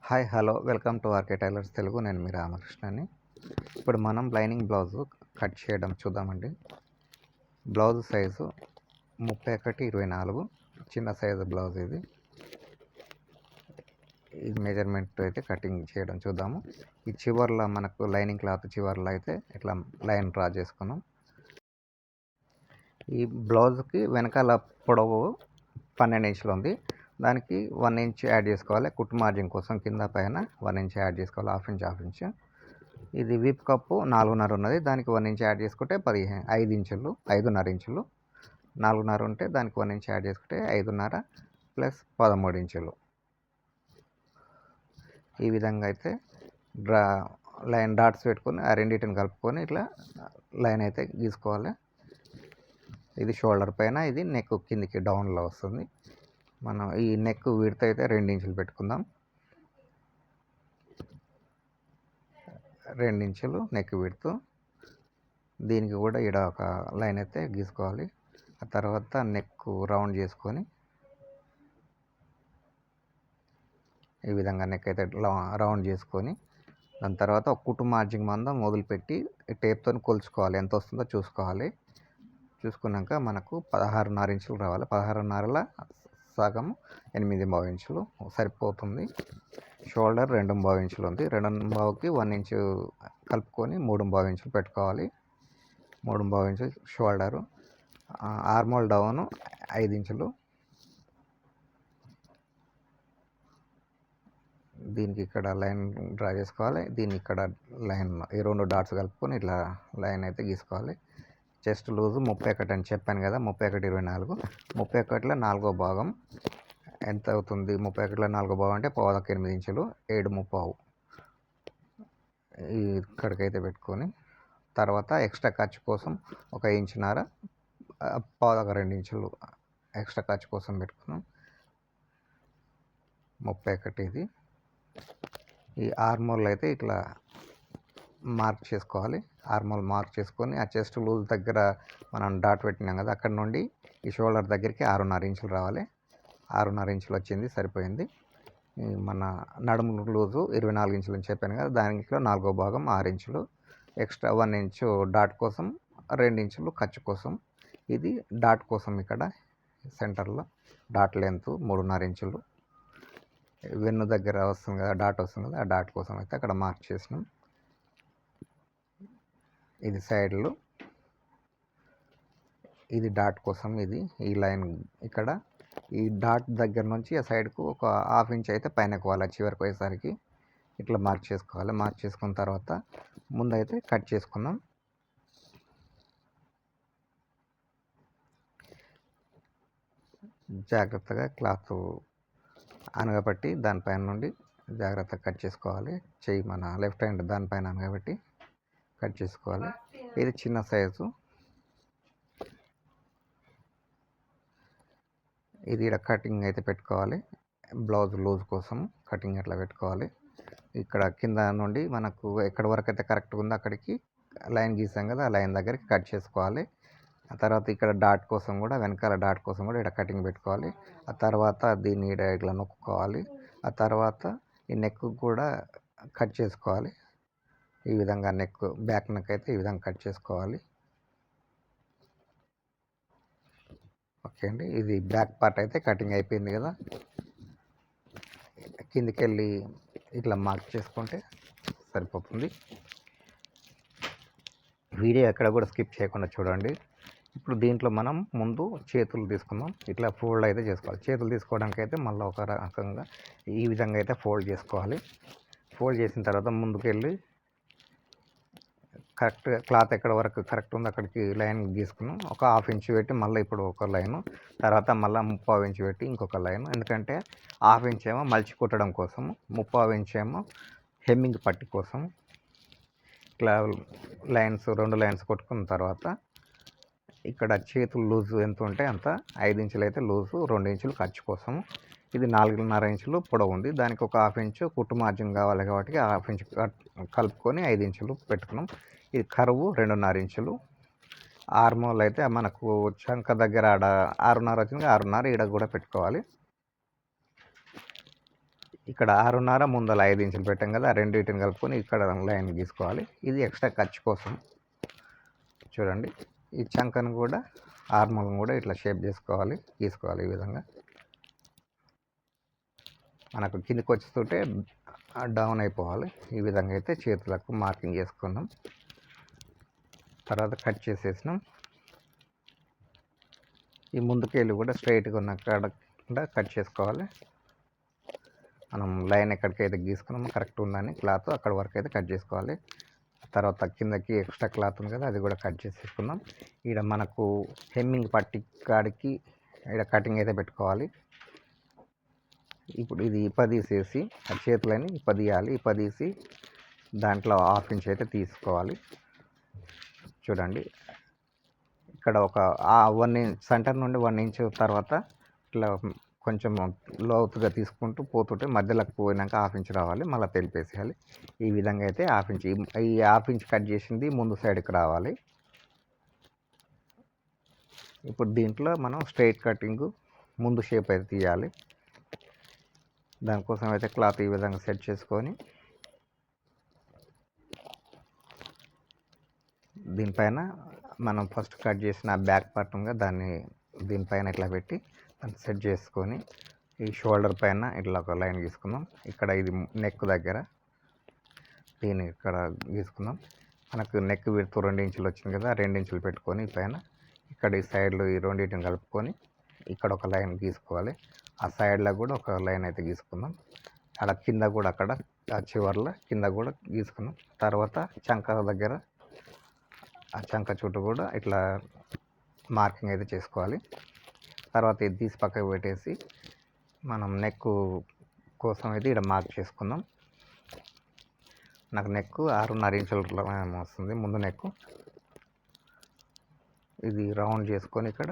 Hi hello welcome to RK tailors Telugu. నేను మీ రామకృష్ణని. ఇప్పుడు మనం లైనింగ్ బ్లౌజు కట్ చేయడం చూద్దామండి. బ్లౌజ్ సైజు 31/24 చిన్న సైజు బ్లౌజ్. ఇది మెజర్మెంట్ అయితే కటింగ్ చేయడం చూద్దాము. ఈ చివర్లో మనకు లైనింగ్ క్లాత్ చివర్లో అయితే ఇట్లా లైన్ డ్రా చేసుకున్నాం. ఈ బ్లౌజ్కి వెనకాల పొడవు 12 ఇంచులు ఉంది. దానికి 1 ఇంచ్ యాడ్ చేసుకోవాలి. కుట్టు మార్జిన్ కోసం కింద పైన 1 ఇంచ్ యాడ్ చేసుకోవాలి. Half inch. ఇది వీప్ కప్పు 4.5 ఉన్నది. దానికి 1 ఇంచ్ యాడ్ చేసుకుంటే 5 ఇంచులు, 5.5 ఇంచులు. 4.5 ఉంటే దానికి 1 ఇంచ్ యాడ్ చేసుకుంటే 5.5 ప్లస్ 13 ఇంచులు. ఈ విధంగా అయితే లైన్ డాట్స్ పెట్టుకొని ఆ రెండింటిని కలుపుకొని ఇట్లా లైన్ అయితే గీసుకోవాలి. ఇది షోల్డర్ పైన, ఇది నెక్ కిందికి డౌన్లో వస్తుంది. మనం ఈ నెక్ విడ్త్ అయితే 2 ఇంచులు పెట్టుకుందాం. 2 ఇంచులు నెక్ విడ్త్. దీనికి కూడా ఇక్కడ ఒక లైన్ అయితే గీసుకోవాలి. ఆ తర్వాత నెక్ రౌండ్ చేసుకొని ఈ విధంగా నెక్ అయితే రౌండ్ చేసుకొని దాని తర్వాత ఒక కుట్టు మార్జిన్ మందం మొదలుపెట్టి టేప్తో కొలుచుకోవాలి. ఎంత వస్తుందో చూసుకోవాలి. చూసుకున్నాక మనకు 16.5 ఇంచులు రావాలి. 16.5ల సగం 8.5 ఇంచులు సరిపోతుంది. షోల్డర్ 2.5 ఇంచులు ఉంది. 2.5కి 1 ఇంచు కలుపుకొని 3.5 ఇంచులు పెట్టుకోవాలి. 3.5 ఇంచులు షోల్డరు. ఆర్మోల్ డౌను 5 ఇంచులు. దీనికి ఇక్కడ లైన్ డ్రా చేసుకోవాలి. దీనికి ఇక్కడ లైన్, ఈ 2 డాట్స్ కలుపుకొని ఇట్లా లైన్ అయితే గీసుకోవాలి. చెస్ట్ లూజు 31 అని చెప్పాను కదా, 31/24. 31లో 4వ భాగం ఎంత అవుతుంది? 31లో 4వ భాగం అంటే 8 ఇంచులు, 7.5 ఇక్కడికైతే పెట్టుకొని తర్వాత ఎక్స్ట్రా ఖర్చు కోసం 1 ఇంచున్నర, 2 ఇంచులు ఎక్స్ట్రా ఖర్చు కోసం పెట్టుకున్నాం. 31 ఇది. ఈ ఆర్మోల్ అయితే ఇట్లా మార్క్ చేసుకోవాలి. ఆర్మోల్ మార్క్ చేసుకొని ఆ చెస్ట్ లూజ్ దగ్గర మనం డాట్ పెట్టినాం కదా, అక్కడ నుండి ఈ షోల్డర్ దగ్గరికి 6.5 ఇంచులు రావాలి. 6.5 ఇంచులు వచ్చింది, సరిపోయింది. మన నడుము లూజు 24 ఇంచులు అని చెప్పాను కదా, దానిలో 4వ భాగం 6 ఇంచులు. ఎక్స్ట్రా 1 ఇంచు డాట్ కోసం, 2 ఇంచులు ఖర్చు కోసం. ఇది డాట్ కోసం. ఇక్కడ సెంటర్లో డాట్ లెంత్ 3.5 ఇంచులు. వెన్ను దగ్గర వస్తుంది కదా, డాట్ వస్తుంది కదా, ఆ డాట్ కోసం అయితే అక్కడ మార్క్ చేసినాం. ఇది సైడ్లు, ఇది డాట్ కోసం. ఇది ఈ లైన్ ఇక్కడ ఈ డాట్ దగ్గర నుంచి ఆ సైడ్కు ఒక 1/2 ఇంచ్ అయితే పైనకు పోవాలి. చివరికి పోయేసరికి ఇట్లా మార్క్ చేసుకోవాలి. మార్క్ చేసుకున్న తర్వాత ముందైతే కట్ చేసుకుందాం. జాగ్రత్తగా క్లాత్ అనగబట్టి దానిపైన నుండి జాగ్రత్తగా కట్ చేసుకోవాలి. చెయ్యి మన లెఫ్ట్ హ్యాండ్ దానిపైన అనగబట్టి కట్ చేసుకోవాలి. ఇది చిన్న సైజు. ఇది ఇక్కడ కటింగ్ అయితే పెట్టుకోవాలి. బ్లౌజ్ లూజ్ కోసం కటింగ్ అట్లా పెట్టుకోవాలి. ఇక్కడ కింద నుండి మనకు ఎక్కడి వరకు అయితే కరెక్ట్గా ఉందో అక్కడికి లైన్ గీసాం కదా, ఆ లైన్ దగ్గరికి కట్ చేసుకోవాలి. ఆ తర్వాత ఇక్కడ డాట్ కోసం కూడా, వెనకాల డాట్ కోసం కూడా ఇక్కడ కటింగ్ పెట్టుకోవాలి. ఆ తర్వాత దీన్ని ఇట్లా నొక్కుకోవాలి. ఆ తర్వాత ఈ నెక్ కూడా కట్ చేసుకోవాలి. ఈ విధంగా నెక్, బ్యాక్ నెక్ అయితే ఈ విధంగా కట్ చేసుకోవాలి. ఓకే అండి, ఇది బ్యాక్ పార్ట్ అయితే కటింగ్ అయిపోయింది కదా. కిందికి వెళ్ళి ఇట్లా మార్క్ చేసుకుంటే సరిపోతుంది. వీడియో ఎక్కడ కూడా స్కిప్ చేయకుండా చూడండి. ఇప్పుడు దీంట్లో మనం ముందు చేతులు తీసుకుందాం. ఇట్లా ఫోల్డ్ అయితే చేసుకోవాలి. చేతులు తీసుకోవడానికి అయితే మళ్ళీ ఒక రకంగా ఈ విధంగా అయితే ఫోల్డ్ చేసుకోవాలి. ఫోల్డ్ చేసిన తర్వాత ముందుకు వెళ్ళి కరెక్ట్గా క్లాత్ ఎక్కడ వరకు కరెక్ట్ ఉందో అక్కడికి లైన్ గీసుకున్నాం. ఒక 1/2 ఇంచు పెట్టి మళ్ళీ ఇప్పుడు ఒక లైను, తర్వాత మళ్ళీ 3/4 ఇంచు పెట్టి ఇంకొక లైను. ఎందుకంటే 1/2 ఇంచ్ ఏమో మలిచి కుట్టడం కోసము, 3/4 ఇంచ్ ఏమో హెమ్మింగ్ పట్టి కోసం. ఇట్లా లైన్స్, 2 లైన్స్ కొట్టుకున్న తర్వాత ఇక్కడ చేతులు లూజు ఎంత ఉంటే అంత, 5 ఇంచులు అయితే లూజు, 2 ఇంచులు ఖర్చు కోసం. ఇది 4.5 ఇంచులు పొడవు ఉంది. దానికి ఒక 1/2 ఇంచు కుట్టు మార్జిన్ కావాలి కాబట్టి 1/2 ఇంచు కలుపుకొని 5 ఇంచులు పెట్టుకున్నాం. ఇది కరువు 2.5 ఇంచులు. ఆర్మోల్ అయితే మనకు చంక దగ్గర ఆడ 6.5 వచ్చింది, 6.5 ఈడ కూడా పెట్టుకోవాలి. ఇక్కడ 6.5 ముందల 5 ఇంచులు పెట్టాం కదా, ఆ రెండింటిని కలుపుకొని ఇక్కడ లైన్ గీసుకోవాలి. ఇది ఎక్స్ట్రా ఖర్చు కోసం. చూడండి, ఈ చంకను కూడా ఆర్మల్ని కూడా ఇట్లా షేప్ చేసుకోవాలి, గీసుకోవాలి. ఈ విధంగా మనకు కిందికి వచ్చుతుంటే డౌన్ అయిపోవాలి. ఈ విధంగా అయితే చేతులకు మార్కింగ్ చేసుకున్నాం. తర్వాత కట్ చేసేసినాం. ఈ ముందుకెళ్ళి కూడా స్ట్రైట్గా ఉన్న కాడ కూడా కట్ చేసుకోవాలి. మనం లైన్ ఎక్కడికైతే గీసుకున్నామో కరెక్ట్ ఉందని క్లాత్ అక్కడ వరకు అయితే కట్ చేసుకోవాలి. తర్వాత కిందకి ఎక్స్ట్రా క్లాత్ ఉంది కదా, అది కూడా కట్ చేసేసుకుందాం. ఇక్కడ మనకు హెమ్మింగ్ పట్టి కాడికి ఇక్కడ కటింగ్ అయితే పెట్టుకోవాలి. ఇప్పుడు ఇది ఇప్పదీసేసి ఆ చేతులని ఇప్పదీయాలి. ఇప్పదీసి దాంట్లో 1/2 ఇంచ్ అయితే తీసుకోవాలి. చూడండి, ఇక్కడ ఒక 1 ఇంచ్ సెంటర్ నుండి 1 ఇంచ్ తర్వాత ఇట్లా కొంచెం లోతుగా తీసుకుంటూ పోతుంటే మధ్యలోకి పోయినాక 1/2 ఇంచ్ రావాలి. మళ్ళీ తెలిపేసేయాలి. ఈ విధంగా అయితే 1/2 ఇంచ్, ఈ 1/2 ఇంచ్ కట్ చేసింది ముందు సైడ్కి రావాలి. ఇప్పుడు దీంట్లో మనం స్ట్రైట్ కటింగ్ ముందు షేప్ అయితే తీయాలి. దానికోసం అయితే క్లాత్ ఈ విధంగా సెట్ చేసుకొని దీనిపైన మనం ఫస్ట్ కట్ చేసిన బ్యాక్ పార్ట్ ఉందా దాన్ని దీనిపైన ఇట్లా పెట్టి దాన్ని సెట్ చేసుకొని ఈ షోల్డర్ పైన ఇట్లా ఒక లైన్ గీసుకుందాం. ఇక్కడ ఇది నెక్ దగ్గర దీన్ని ఇక్కడ గీసుకుందాం. మనకు నెక్ విడ్త్ 2 ఇంచులు వచ్చింది కదా, 2 ఇంచులు పెట్టుకొని పైన ఇక్కడ ఈ సైడ్లో ఈ రెండింటిని కలుపుకొని ఇక్కడ ఒక లైన్ గీసుకోవాలి. ఆ సైడ్లో కూడా ఒక లైన్ అయితే గీసుకుందాం. అక్కడ కింద కూడా అక్కడ ఆ చివర్లో కింద కూడా గీసుకుందాం. తర్వాత చంక దగ్గర ఆ చంక చుట్టూ కూడా ఇట్లా మార్కింగ్ అయితే చేసుకోవాలి. తర్వాత ఇది తీసి పక్కకు పెట్టేసి మనం నెక్ కోసం అయితే ఇక్కడ మార్క్ చేసుకుందాం. నాకు నెక్ 6.5 ఇంచుల వస్తుంది ముందు నెక్. ఇది రౌండ్ చేసుకొని ఇక్కడ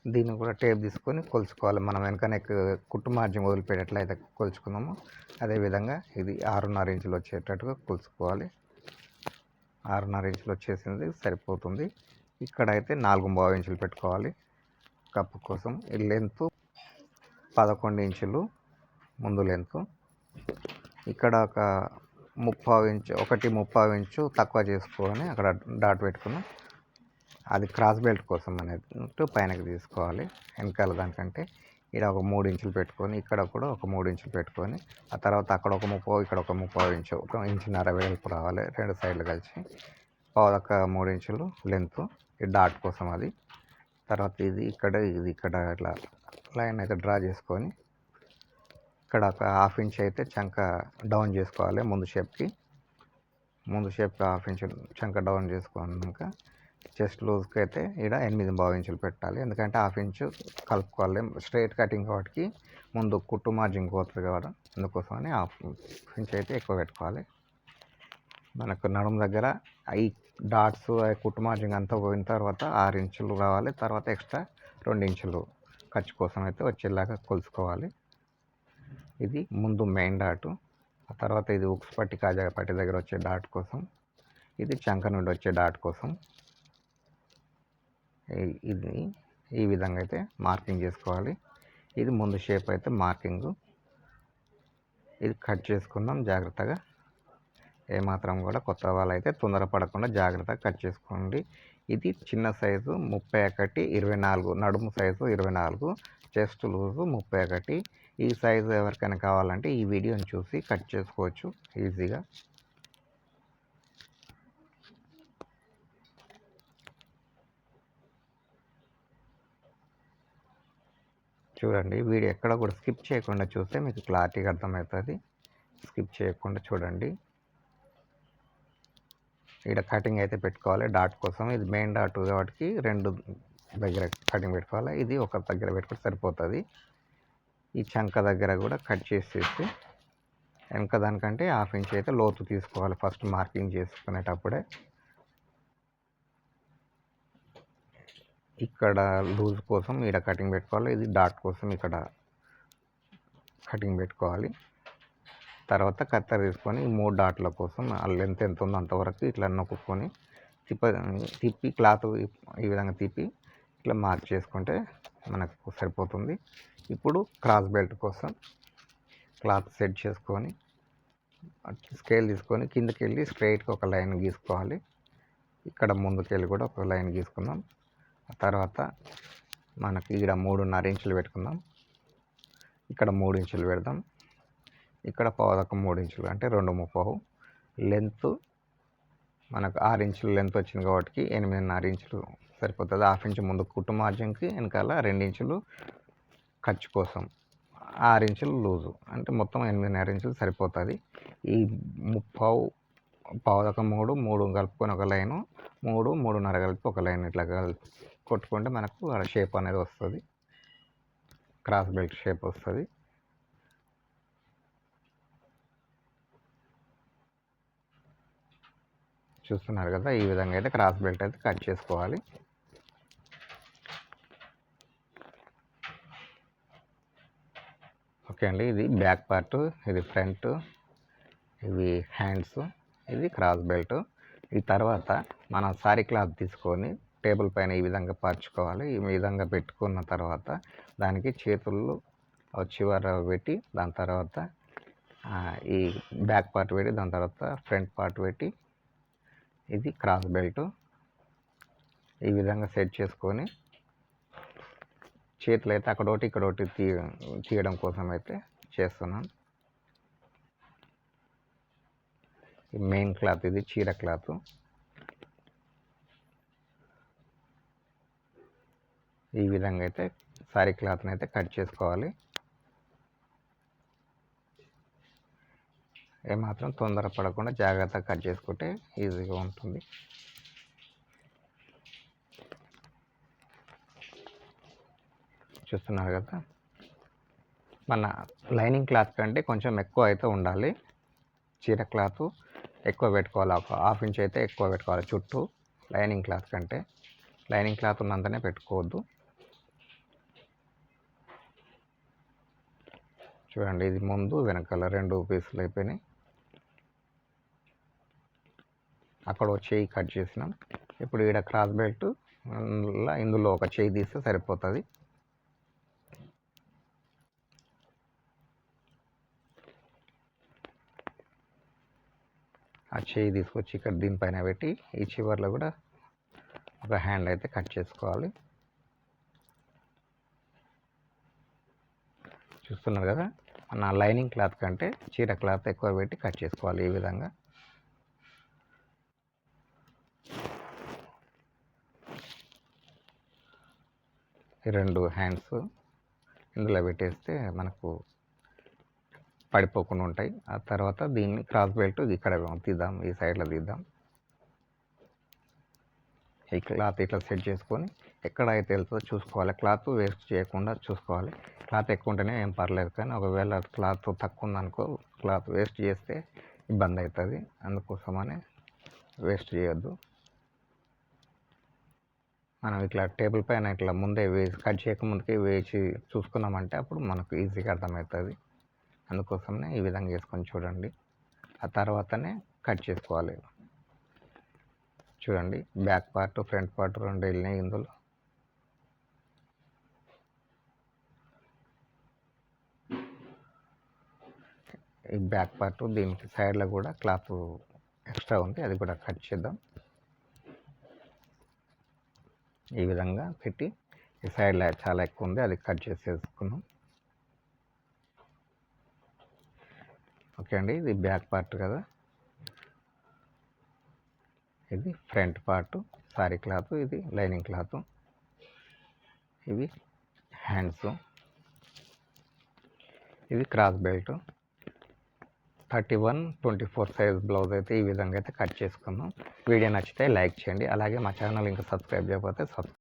దీన్ని కూడా టేప్ తీసుకొని కొలుచుకోవాలి. మనం వెనక నెక్ కుట్టు మార్జిన్ వదిలిపెట్టేట్లయితే కొలుచుకుందాము, అదేవిధంగా ఇది 6.5 ఇంచులు వచ్చేటట్టుగా కొలుచుకోవాలి. 6.5 ఇంచులు వచ్చేసింది, సరిపోతుంది. ఇక్కడ అయితే 4.5 ఇంచులు పెట్టుకోవాలి కప్పు కోసం. ఈ లెంత్ 11 ఇంచులు ముందు లెంత్. ఇక్కడ ఒక 1/2 ఇంచు, 1.5 ఇంచు తక్కువ చేసుకొని అక్కడ డాట్ పెట్టుకున్నాం. అది క్రాస్ బెల్ట్ కోసం అనేది పైనకి తీసుకోవాలి. వెనకాల దానికంటే ఇక్కడ ఒక 3 ఇంచులు పెట్టుకొని ఇక్కడ కూడా ఒక 3 ఇంచులు పెట్టుకొని ఆ తర్వాత అక్కడ ఒక 30, ఇక్కడ ఒక 1/2 ఇంచు, 1.5 ఇంచున్నర వెడల్పు రావాలి. 2 సైడ్లు కలిసి 3 ఇంచులు లెంత్ ఈ డాట్ కోసం అది. తర్వాత ఇది ఇక్కడ ఇట్లా లైన్ అయితే డ్రా చేసుకొని ఇక్కడ ఒక 1/2 ఇంచ్ అయితే చంక డౌన్ చేసుకోవాలి. ముందు షేప్కి 1/2 ఇంచ్ చంక డౌన్ చేసుకున్నాక చెస్ట్ లూజ్కి అయితే ఇక్కడ 8.5 ఇంచులు పెట్టాలి. ఎందుకంటే 1/2 ఇంచు కలుపుకోవాలి. స్ట్రైట్ కటింగ్ కాబట్టి ముందు కుట్టు మార్జిన్ పోతుంది కాబట్టి అందుకోసమని 1/2 ఇంచ్ అయితే ఎక్కువ పెట్టుకోవాలి. మనకు నడుము దగ్గర ఈ డాట్స్ కుట్టు మార్జిన్ అంతా పోయిన తర్వాత 6 ఇంచులు రావాలి. తర్వాత ఎక్స్ట్రా 2 ఇంచులు ఖర్చు కోసం అయితే వచ్చేలాగా కొలుసుకోవాలి. ఇది ముందు మెయిన్ డాటు. ఆ తర్వాత ఇది ఉక్స్ పట్టి కాజా పట్టి దగ్గర వచ్చే డాట్ కోసం, ఇది చంక నుండి వచ్చే డాట్ కోసం. ఇది ఈ విధంగా అయితే మార్కింగ్ చేసుకోవాలి. ఇది ముందు షేప్ అయితే మార్కింగు. ఇది కట్ చేసుకుందాం జాగ్రత్తగా. ఏమాత్రం కూడా కొత్త వాళ్ళు అయితే తొందరపడకుండా జాగ్రత్తగా కట్ చేసుకోండి. ఇది చిన్న సైజు 31, 24, నడుము సైజు 24, చెస్ట్ లూజు 31. ఈ సైజు ఎవరికైనా కావాలంటే ఈ వీడియోని చూసి కట్ చేసుకోవచ్చు ఈజీగా. చూడండి, వీడియో ఎక్కడ కూడా స్కిప్ చేయకుండా చూస్తే మీకు క్లారిటీగా అర్థమవుతుంది. స్కిప్ చేయకుండా చూడండి. ఇక్కడ కటింగ్ అయితే పెట్టుకోవాలి డాట్ కోసం. ఇది మెయిన్ డాట్ కాబట్టి 2 దగ్గర కటింగ్ పెట్టుకోవాలి. ఇది ఒక దగ్గర పెట్టుకుంటే సరిపోతుంది. ఈ చంక దగ్గర కూడా కట్ చేసేసి వెనక దానికంటే 1/2 ఇంచ్ అయితే లోతు తీసుకోవాలి ఫస్ట్ మార్కింగ్ చేసుకునేటప్పుడే. ఇక్కడ లూజ్ కోసం ఇక్కడ కటింగ్ పెట్టుకోవాలి. ఇది డాట్ కోసం ఇక్కడ కటింగ్ పెట్టుకోవాలి. తర్వాత కత్తెర తీసుకొని 3 డాట్ల కోసం ఆ లెంత్ ఎంత ఉందో అంతవరకు ఇట్లా నొక్కుకొని తిప్పి క్లాత్ ఈ విధంగా తిప్పి ఇట్లా మార్క్ చేసుకుంటే మనకు సరిపోతుంది. ఇప్పుడు క్రాస్ బెల్ట్ కోసం క్లాత్ సెట్ చేసుకొని స్కేల్ తీసుకొని కిందకి వెళ్ళి స్ట్రైట్గా ఒక లైన్ గీసుకోవాలి. ఇక్కడ ముందుకెళ్ళి కూడా ఒక లైన్ గీసుకుందాం. ఆ తర్వాత మనకి ఇక్కడ 3.5 ఇంచులు పెట్టుకుందాం. ఇక్కడ 3 ఇంచులు పెడదాం. ఇక్కడ పావుదక్క 3 ఇంచులు అంటే 2.35. లెంత్ మనకు 6 ఇంచులు లెంత్ వచ్చింది కాబట్టి 8.5 ఇంచులు సరిపోతుంది. 1/2 ఇంచు ముందు కుట్టు మార్జిన్కి, వెనకాల 2 ఇంచులు ఖర్చు కోసం, 6 ఇంచులు లూజు అంటే మొత్తం 8.5 ఇంచులు సరిపోతుంది. ఈ పావుదక్క 3 కలుపుకొని ఒక లైను, 3.5 కలిపి ఒక లైన్ ఇట్లా కొట్టుకుంటే మనకు షేప్ అనేది వస్తుంది, క్రాస్ బెల్ట్ షేప్ వస్తుంది. చూస్తున్నారు కదా, ఈ విధంగా అయితే క్రాస్ బెల్ట్ అయితే కట్ చేసుకోవాలి. ఓకే అండి, ఇది బ్యాక్ పార్ట్, ఇది ఫ్రంట్, ఇవి హ్యాండ్స్, ఇది క్రాస్ బెల్ట్. ఈ తర్వాత మనం సారీ క్లాత్ తీసుకొని టేబుల్ పైన ఈ విధంగా పరుచుకోవాలి. ఈ విధంగా పెట్టుకున్న తర్వాత దానికి చేతులు చివర పెట్టి, దాని తర్వాత ఈ బ్యాక్ పార్ట్ పెట్టి, దాని తర్వాత ఫ్రంట్ పార్ట్ పెట్టి, ఇది క్రాస్ బెల్ట్. ఈ విధంగా సెట్ చేసుకొని చేతులు అయితే అక్కడొకటి ఇక్కడొకటి తీయడం కోసం అయితే చేస్తున్నాను. మెయిన్ క్లాత్ ఇది చీర క్లాత్. ఈ విధంగా అయితే సారీ క్లాత్ని అయితే కట్ చేసుకోవాలి. ఏమాత్రం తొందర పడకుండా జాగ్రత్తగా కట్ చేసుకుంటే ఈజీగా ఉంటుంది. చూస్తున్నారు కదా, మన లైనింగ్ క్లాత్ కంటే కొంచెం ఎక్కువ అయితే ఉండాలి. చీర క్లాత్ ఎక్కువ పెట్టుకోవాలి, ఒక 1/2 ఇంచ్ అయితే ఎక్కువ పెట్టుకోవాలి చుట్టూ. లైనింగ్ క్లాత్ కంటే లైనింగ్ క్లాత్ ఉన్నంతనే పెట్టుకోవద్దు. చూడండి, ఇది ముందు వెనకాల 2 పీసులు అయిపోయినాయి. అక్కడ ఒక చేయి కట్ చేసినాం. ఇప్పుడు ఈడ క్రాస్ బెల్ట్ ఇందులో ఒక చేయి తీస్తే సరిపోతుంది. ఆ చేయి తీసుకొచ్చి ఇక్కడ దీనిపైన పెట్టి ఈ చివర్లో కూడా ఒక హ్యాండ్ అయితే కట్ చేసుకోవాలి. చూస్తున్నారు కదా, మన లైనింగ్ క్లాత్ కంటే చీర క్లాత్ ఎక్కువ పెట్టి కట్ చేసుకోవాలి. ఈ విధంగా ఈ 2 హ్యాండ్స్ ఇందులో పెట్టేస్తే మనకు పడిపోకుండా ఉంటాయి. ఆ తర్వాత దీన్ని క్రాస్ బెల్ట్ ఇక్కడ తీద్దాం, ఈ సైడ్లో తీద్దాం. ఈ క్లాత్ ఇట్లా సెట్ చేసుకొని ఎక్కడైతే వెళ్తుందో చూసుకోవాలి. క్లాత్ వేస్ట్ చేయకుండా చూసుకోవాలి. క్లాత్ ఎక్కువ ఉంటేనే ఏం పర్లేదు, కానీ ఒకవేళ క్లాత్ తక్కువ ఉందనుకో, క్లాత్ వేస్ట్ చేస్తే ఇబ్బంది అవుతుంది. అందుకోసమనే వేస్ట్ చేయొద్దు. మనం ఇట్లా టేబుల్ పైన ఇట్లా ముందే కట్ చేయకముందుకే వేసి చూసుకున్నామంటే అప్పుడు మనకు ఈజీగా అర్థమవుతుంది. అందుకోసమే ఈ విధంగా వేసుకొని చూడండి. ఆ తర్వాతనే కట్ చేసుకోవాలి. చూడండి, బ్యాక్ పార్ట్ ఫ్రంట్ పార్ట్ 2 వెళ్ళినాయి ఇందులో. ఈ బ్యాక్ పార్ట్ దీనికి సైడ్లో కూడా క్లాత్ ఎక్స్ట్రా ఉంది, అది కూడా కట్ చేద్దాం. ఈ విధంగా పెట్టి ఈ సైడ్లో చాలా ఎక్కువ ఉంది, అది కట్ చేసేసుకున్నాం. ఓకే అండి, ఇది బ్యాక్ పార్ట్ కదా, ఇది ఫ్రంట్ పార్ట్ సారీ క్లాత్, ఇది లైనింగ్ క్లాత్, ఇవి హ్యాండ్స్, ఇది క్రాస్ బెల్ట్. 31-24 సైజ్ బ్లౌజ్ అయితే ఈ విధంగా అయితే కట్ చేసుకుందాం. వీడియో నచ్చితే లైక్ చేయండి. అలాగే మా ఛానల్ ఇంకా సబ్స్క్రైబ్ చేయకపోతే